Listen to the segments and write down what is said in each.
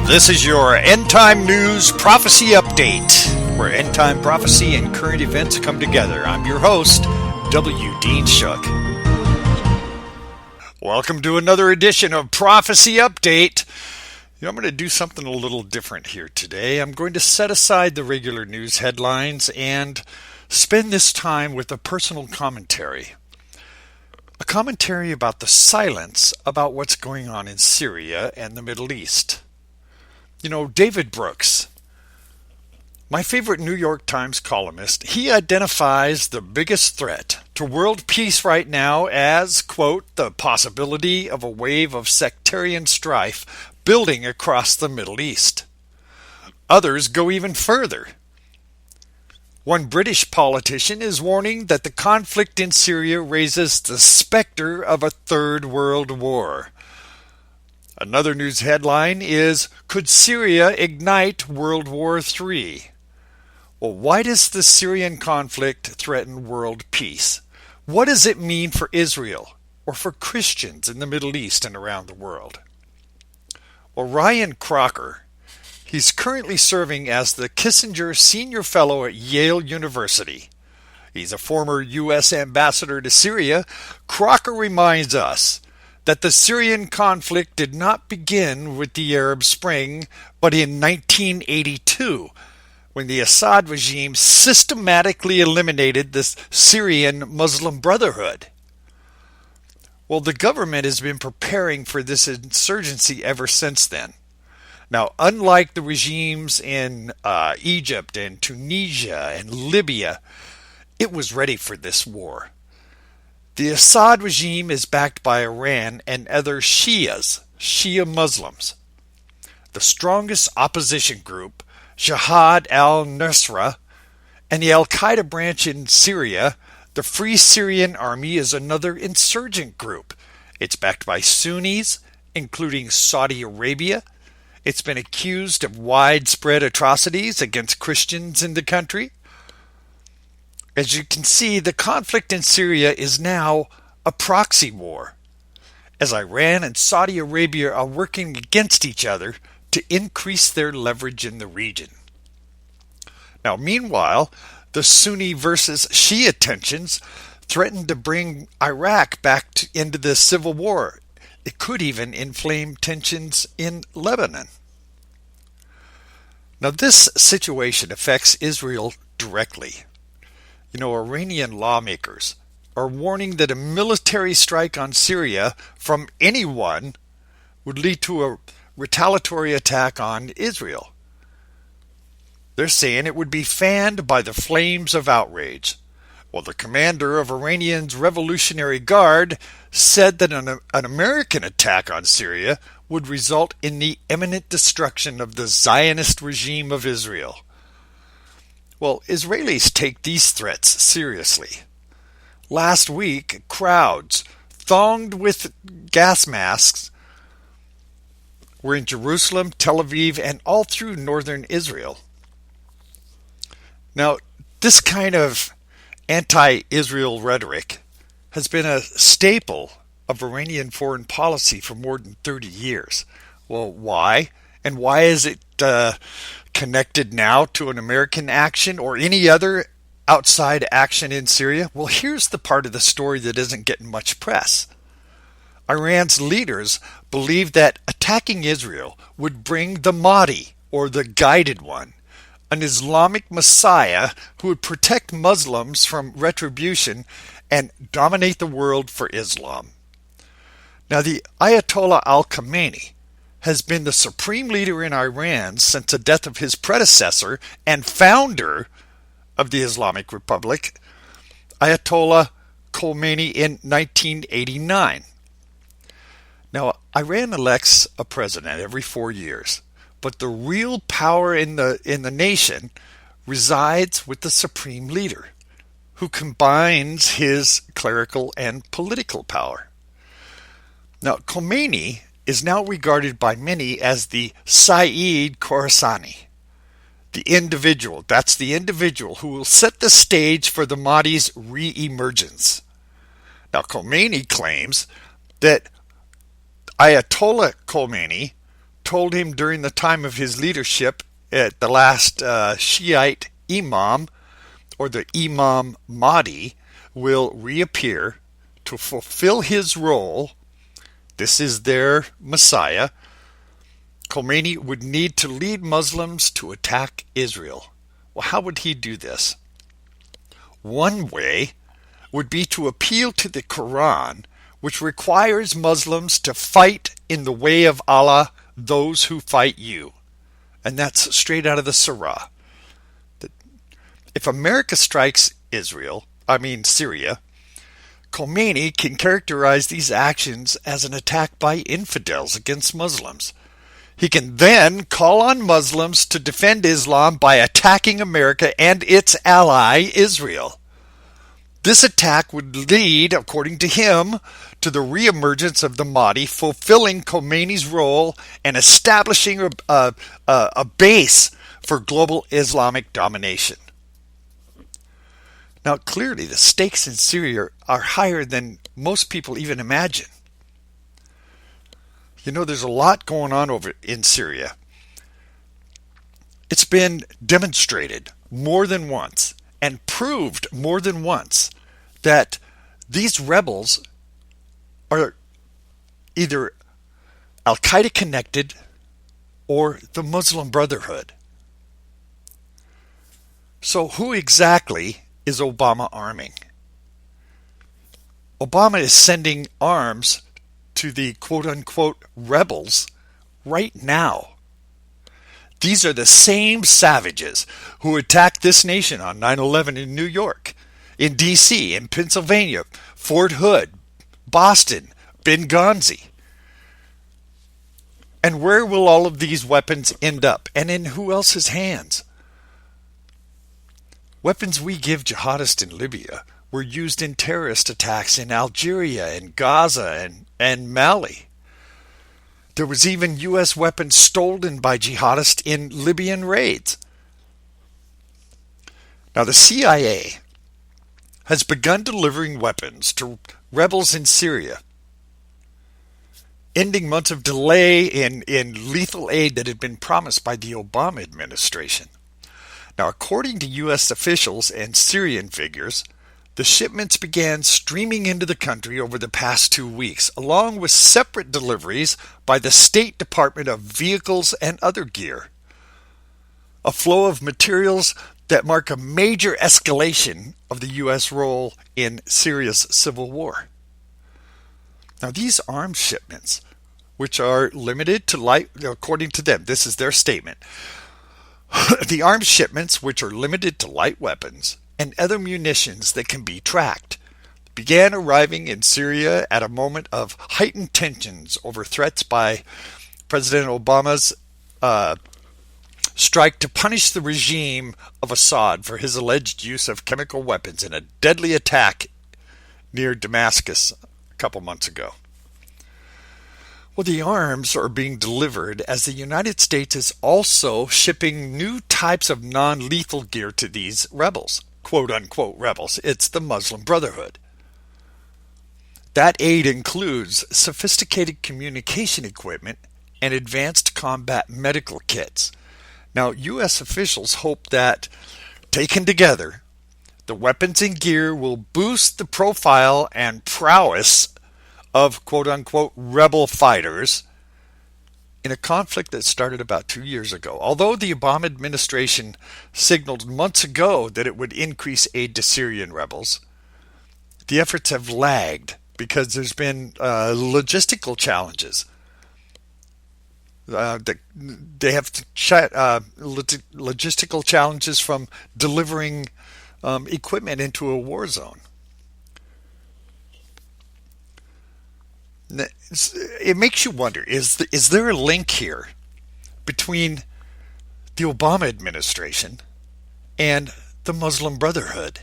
This is your End Time News Prophecy Update, where end time prophecy and current events come together. I'm your host, W. Dean Shook. Welcome to another edition of Prophecy Update. I'm going to do something a little different here today. I'm going to set aside the regular news headlines and spend this time with a personal commentary. A commentary about the silence about what's going on in Syria and the Middle East. David Brooks, my favorite New York Times columnist, he identifies the biggest threat to world peace right now as, quote, the possibility of a wave of sectarian strife building across the Middle East. Others go even further. One British politician is warning that the conflict in Syria raises the specter of a third world war. Another news headline is, could Syria ignite World War III? Well, why does the Syrian conflict threaten world peace? What does it mean for Israel or for Christians in the Middle East and around the world? Well, Ryan Crocker, he's currently serving as the Kissinger Senior Fellow at Yale University. He's a former U.S. ambassador to Syria. Crocker reminds us that the Syrian conflict did not begin with the Arab Spring, but in 1982, when the Assad regime systematically eliminated the Syrian Muslim Brotherhood. Well, the government has been preparing for this insurgency ever since then. Now, unlike the regimes in Egypt and Tunisia and Libya, it was ready for this war. The Assad regime is backed by Iran and other Shia Muslims. The strongest opposition group, Jihad al-Nusra, and the Al-Qaeda branch in Syria, the Free Syrian Army, is another insurgent group. It's backed by Sunnis, including Saudi Arabia. It's been accused of widespread atrocities against Christians in the country. As you can see, the conflict in Syria is now a proxy war, as Iran and Saudi Arabia are working against each other to increase their leverage in the region. Now, meanwhile, the Sunni versus Shia tensions threaten to bring Iraq back into the civil war. It could even inflame tensions in Lebanon. Now, this situation affects Israel directly. Iranian lawmakers are warning that a military strike on Syria from anyone would lead to a retaliatory attack on Israel. They're saying it would be fanned by the flames of outrage. Well, the commander of Iranian's Revolutionary Guard said that an American attack on Syria would result in the imminent destruction of the Zionist regime of Israel. Well, Israelis take these threats seriously. Last week, crowds, thonged with gas masks, were in Jerusalem, Tel Aviv, and all through northern Israel. Now, this kind of anti-Israel rhetoric has been a staple of Iranian foreign policy for more than 30 years. Well, why? And why is it connected now to an American action or any other outside action in Syria? Well, here's the part of the story that isn't getting much press. Iran's leaders believe that attacking Israel would bring the Mahdi, or the Guided One, an Islamic Messiah who would protect Muslims from retribution and dominate the world for Islam. Now, the Ayatollah al-Khamenei has been the supreme leader in Iran since the death of his predecessor and founder of the Islamic Republic, Ayatollah Khomeini, in 1989. Now, Iran elects a president every 4 years, but the real power in the nation resides with the supreme leader, who combines his clerical and political power. Now, Khomeini is now regarded by many as the Saeed Khorassani, the individual who will set the stage for the Mahdi's re-emergence. Now, Khomeini claims that Ayatollah Khomeini told him during the time of his leadership at the last Shiite Imam, or the Imam Mahdi, will reappear to fulfill his role. This is their Messiah. Khomeini would need to lead Muslims to attack Israel. Well, how would he do this? One way would be to appeal to the Quran, which requires Muslims to fight in the way of Allah those who fight you. And that's straight out of the Surah. If America strikes Syria, Khomeini can characterize these actions as an attack by infidels against Muslims. He can then call on Muslims to defend Islam by attacking America and its ally, Israel. This attack would lead, according to him, to the reemergence of the Mahdi, fulfilling Khomeini's role and establishing a base for global Islamic domination. Now, clearly, the stakes in Syria are higher than most people even imagine. You know, there's a lot going on over in Syria. It's been demonstrated more than once and proved more than once that these rebels are either Al-Qaeda connected or the Muslim Brotherhood. So who exactly is Obama arming? Obama is sending arms to the quote-unquote rebels right now. These are the same savages who attacked this nation on 9/11 in New York, in D.C., in Pennsylvania, Fort Hood, Boston, Benghazi. And where will all of these weapons end up? And in who else's hands? Weapons we give jihadists in Libya were used in terrorist attacks in Algeria and Gaza and Mali. There was even U.S. weapons stolen by jihadists in Libyan raids. Now the CIA has begun delivering weapons to rebels in Syria, ending months of delay in lethal aid that had been promised by the Obama administration. Now, according to U.S. officials and Syrian figures, the shipments began streaming into the country over the past 2 weeks, along with separate deliveries by the State Department of vehicles and other gear. A flow of materials that mark a major escalation of the U.S. role in Syria's civil war. Now, these arms shipments, which are limited to light, according to them, this is their statement, the arms shipments, which are limited to light weapons and other munitions that can be tracked, began arriving in Syria at a moment of heightened tensions over threats by President Obama's strike to punish the regime of Assad for his alleged use of chemical weapons in a deadly attack near Damascus a couple months ago. Well, the arms are being delivered as the United States is also shipping new types of non-lethal gear to these rebels, quote-unquote rebels. It's the Muslim Brotherhood. That aid includes sophisticated communication equipment and advanced combat medical kits. Now, U.S. officials hope that, taken together, the weapons and gear will boost the profile and prowess of quote-unquote rebel fighters in a conflict that started about 2 years ago. Although the Obama administration signaled months ago that it would increase aid to Syrian rebels, the efforts have lagged because there's been logistical challenges. They have logistical challenges from delivering equipment into a war zone. It makes you wonder, is there a link here between the Obama administration and the Muslim Brotherhood?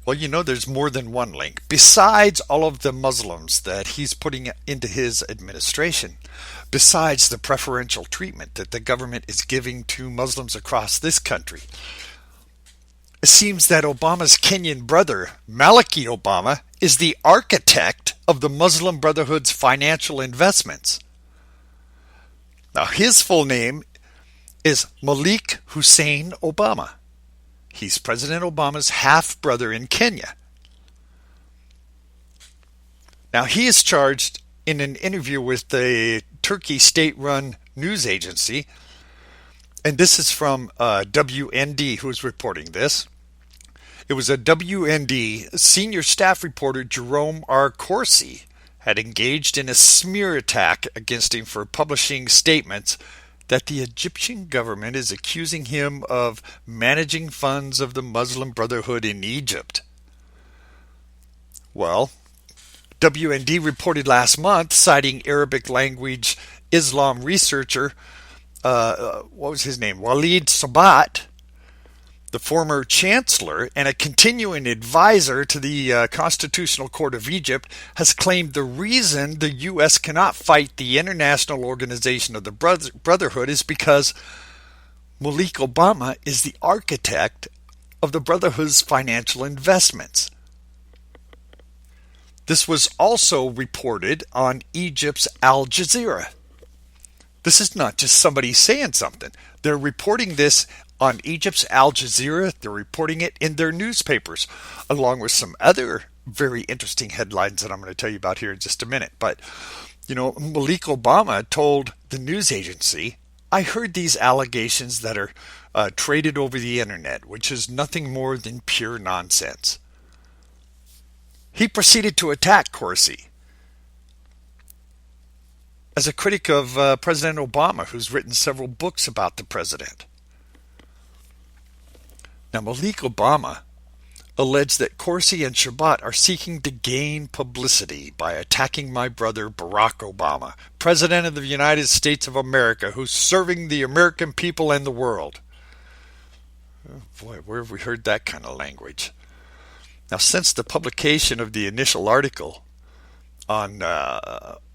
Well, you know, there's more than one link. Besides all of the Muslims that he's putting into his administration, besides the preferential treatment that the government is giving to Muslims across this country, it seems that Obama's Kenyan brother, Maliki Obama, is the architect of the Muslim Brotherhood's financial investments. Now, his full name is Malik Hussein Obama. He's President Obama's half-brother in Kenya. Now, he is charged in an interview with the Turkey state-run news agency, and this is from WND who's reporting this. It was a WND senior staff reporter, Jerome R. Corsi, had engaged in a smear attack against him for publishing statements that the Egyptian government is accusing him of managing funds of the Muslim Brotherhood in Egypt. Well, WND reported last month, citing Arabic language Islam researcher, what was his name? Walid Sabat, the former chancellor and a continuing advisor to the Constitutional Court of Egypt, has claimed the reason the U.S. cannot fight the International Organization of the Brotherhood is because Malik Obama is the architect of the Brotherhood's financial investments. This was also reported on Egypt's Al Jazeera. This is not just somebody saying something. They're reporting this on Egypt's Al Jazeera. They're reporting it in their newspapers, along with some other very interesting headlines that I'm going to tell you about here in just a minute. But, Malik Obama told the news agency, "I heard these allegations that are traded over the internet, which is nothing more than pure nonsense." He proceeded to attack Corsi as a critic of President Obama, who's written several books about the president. Now, Malik Obama alleged that Corsi and Shabat are seeking to gain publicity by attacking my brother Barack Obama, President of the United States of America, who's serving the American people and the world. Oh boy, where have we heard that kind of language? Now, since the publication of the initial article on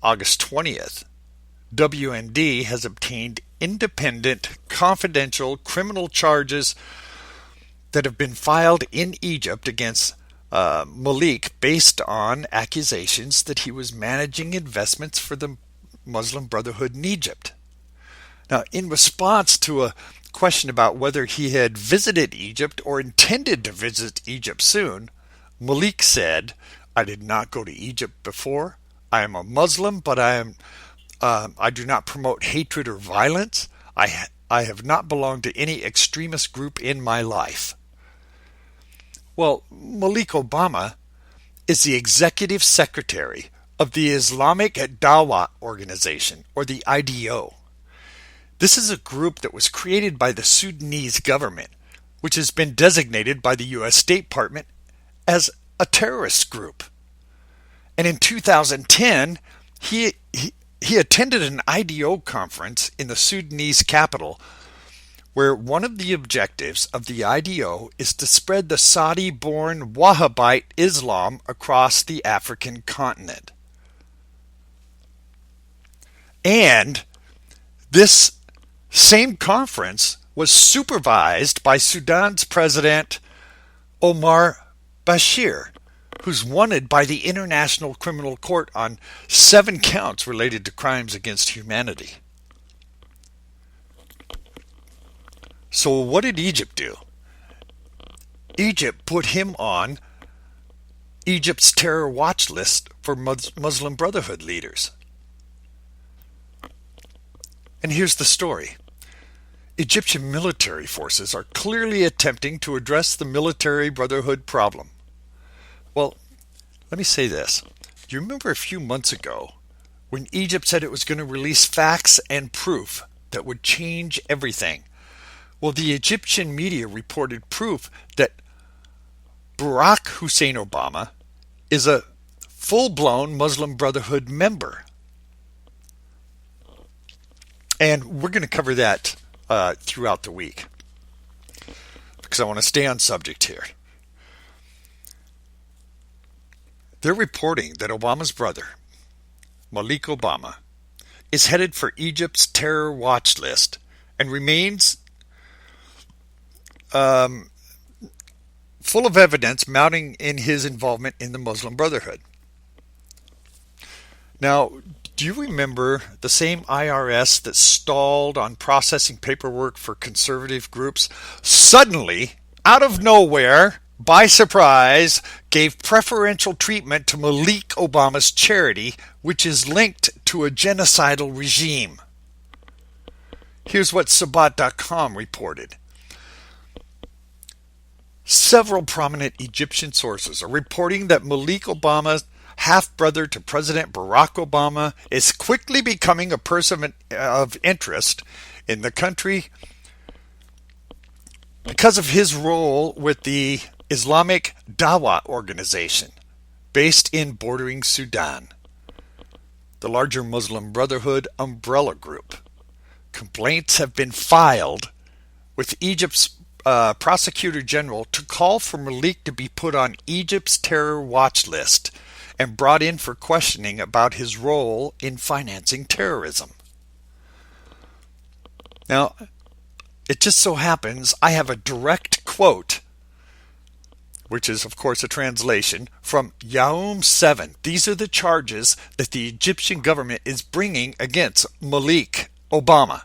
August 20th, WND has obtained independent, confidential criminal charges that have been filed in Egypt against Malik based on accusations that he was managing investments for the Muslim Brotherhood in Egypt. Now, in response to a question about whether he had visited Egypt or intended to visit Egypt soon, Malik said, "I did not go to Egypt before. I am a Muslim, but I do not promote hatred or violence. I have not belonged to any extremist group in my life." Well, Malik Obama is the executive secretary of the Islamic Dawah Organization, or the IDO. This is a group that was created by the Sudanese government, which has been designated by the U.S. State Department as a terrorist group. And in 2010, he attended an IDO conference in the Sudanese capital, where one of the objectives of the IDO is to spread the Saudi-born Wahhabite Islam across the African continent. And this same conference was supervised by Sudan's President Omar Bashir, who's wanted by the International Criminal Court on 7 counts related to crimes against humanity. So what did Egypt do? Egypt put him on Egypt's terror watch list for Muslim Brotherhood leaders. And here's the story. Egyptian military forces are clearly attempting to address the military brotherhood problem. Well, let me say this. Do you remember a few months ago when Egypt said it was going to release facts and proof that would change everything? Well, the Egyptian media reported proof that Barack Hussein Obama is a full-blown Muslim Brotherhood member. And we're going to cover that throughout the week, because I want to stay on subject here. They're reporting that Obama's brother, Malik Obama, is headed for Egypt's terror watch list and remains full of evidence mounting in his involvement in the Muslim Brotherhood. Now, do you remember the same IRS that stalled on processing paperwork for conservative groups suddenly, out of nowhere, by surprise, gave preferential treatment to Malik Obama's charity, which is linked to a genocidal regime? Here's what Sabbat.com reported. Several prominent Egyptian sources are reporting that Malik Obama, half-brother to President Barack Obama, is quickly becoming a person of interest in the country because of his role with the Islamic Dawah organization based in bordering Sudan, the larger Muslim Brotherhood umbrella group. Complaints have been filed with Egypt's prosecutor general to call for Malik to be put on Egypt's terror watch list and brought in for questioning about his role in financing terrorism. Now, it just so happens I have a direct quote, which is, of course, a translation, from Yaum 7. These are the charges that the Egyptian government is bringing against Malik Obama,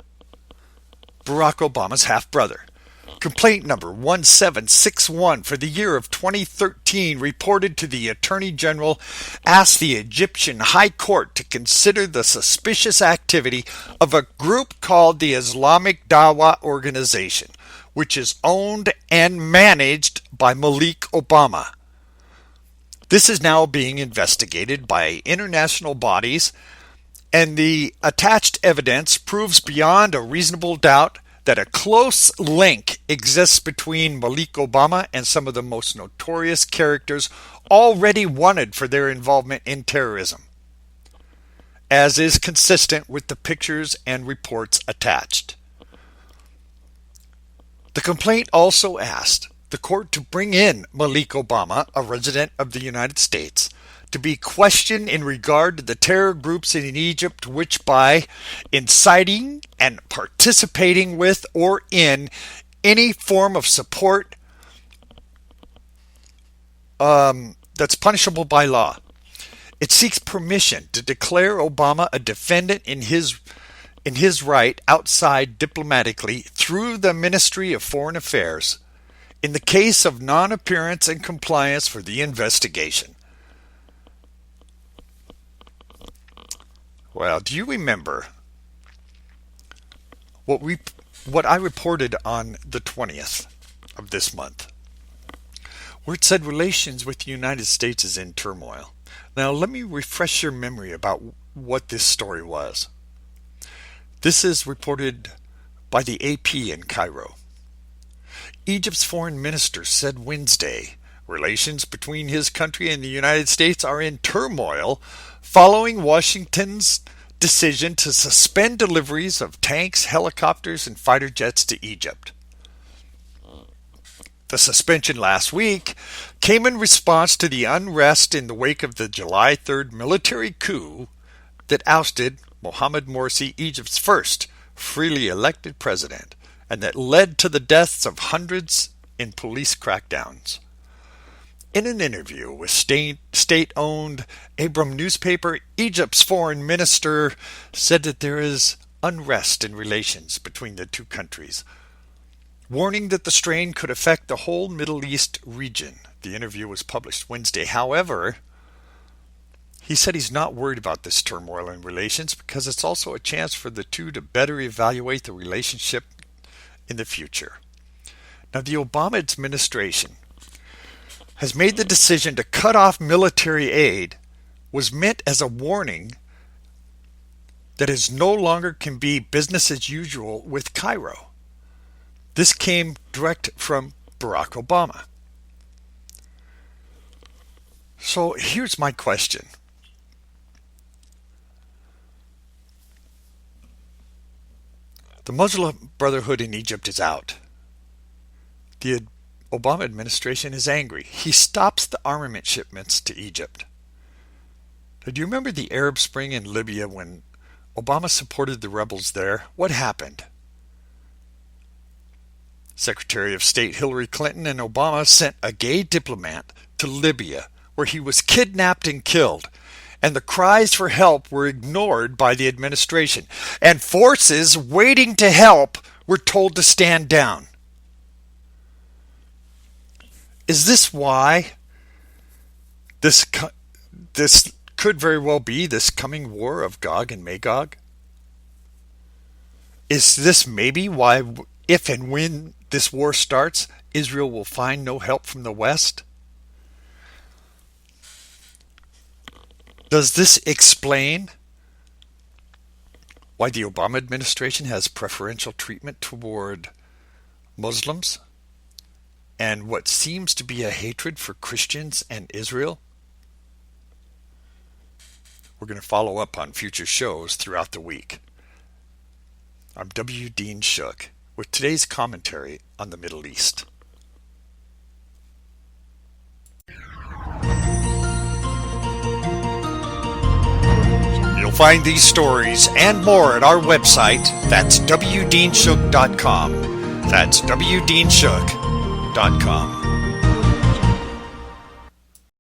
Barack Obama's half-brother. Complaint number 1761 for the year of 2013 reported to the Attorney General asked the Egyptian High Court to consider the suspicious activity of a group called the Islamic Dawah Organization, which is owned and managed by Malik Obama. This is now being investigated by international bodies, and the attached evidence proves beyond a reasonable doubt that a close link exists between Malik Obama and some of the most notorious characters already wanted for their involvement in terrorism, as is consistent with the pictures and reports attached. The complaint also asked the court to bring in Malik Obama, a resident of the United States, to be questioned in regard to the terror groups in Egypt which, by inciting and participating with or in any form of support that's punishable by law. It seeks permission to declare Obama a defendant in his right outside diplomatically through the Ministry of Foreign Affairs in the case of non-appearance and compliance for the investigation. Well, do you remember what I reported on the 20th of this month, where it said relations with the United States is in turmoil? Now, let me refresh your memory about what this story was. This is reported by the AP in Cairo. Egypt's foreign minister said Wednesday relations between his country and the United States are in turmoil following Washington's decision to suspend deliveries of tanks, helicopters, and fighter jets to Egypt. The suspension last week came in response to the unrest in the wake of the July 3rd military coup that ousted Mohamed Morsi, Egypt's first freely elected president, and that led to the deaths of hundreds in police crackdowns. In an interview with state-owned Abram newspaper, Egypt's foreign minister said that there is unrest in relations between the two countries, warning that the strain could affect the whole Middle East region. The interview was published Wednesday. However, he said he's not worried about this turmoil in relations because it's also a chance for the two to better evaluate the relationship in the future. Now, the Obama administration has made the decision to cut off military aid was meant as a warning that it no longer can be business as usual with Cairo. This came direct from Barack Obama. So here's my question. The Muslim Brotherhood in Egypt is out. The Obama administration is angry. He stops the armament shipments to Egypt. Now, do you remember the Arab Spring in Libya when Obama supported the rebels there? What happened? Secretary of State Hillary Clinton and Obama sent a gay diplomat to Libya where he was kidnapped and killed, and the cries for help were ignored by the administration, and forces waiting to help were told to stand down. Is this why this could very well be this coming war of Gog and Magog? Is this maybe why, if and when this war starts, Israel will find no help from the West? Does this explain why the Obama administration has preferential treatment toward Muslims and what seems to be a hatred for Christians and Israel? We're going to follow up on future shows throughout the week. I'm W. Dean Shook with today's commentary on the Middle East. You'll find these stories and more at our website. That's wdeanshook.com. That's wdeanshook.com.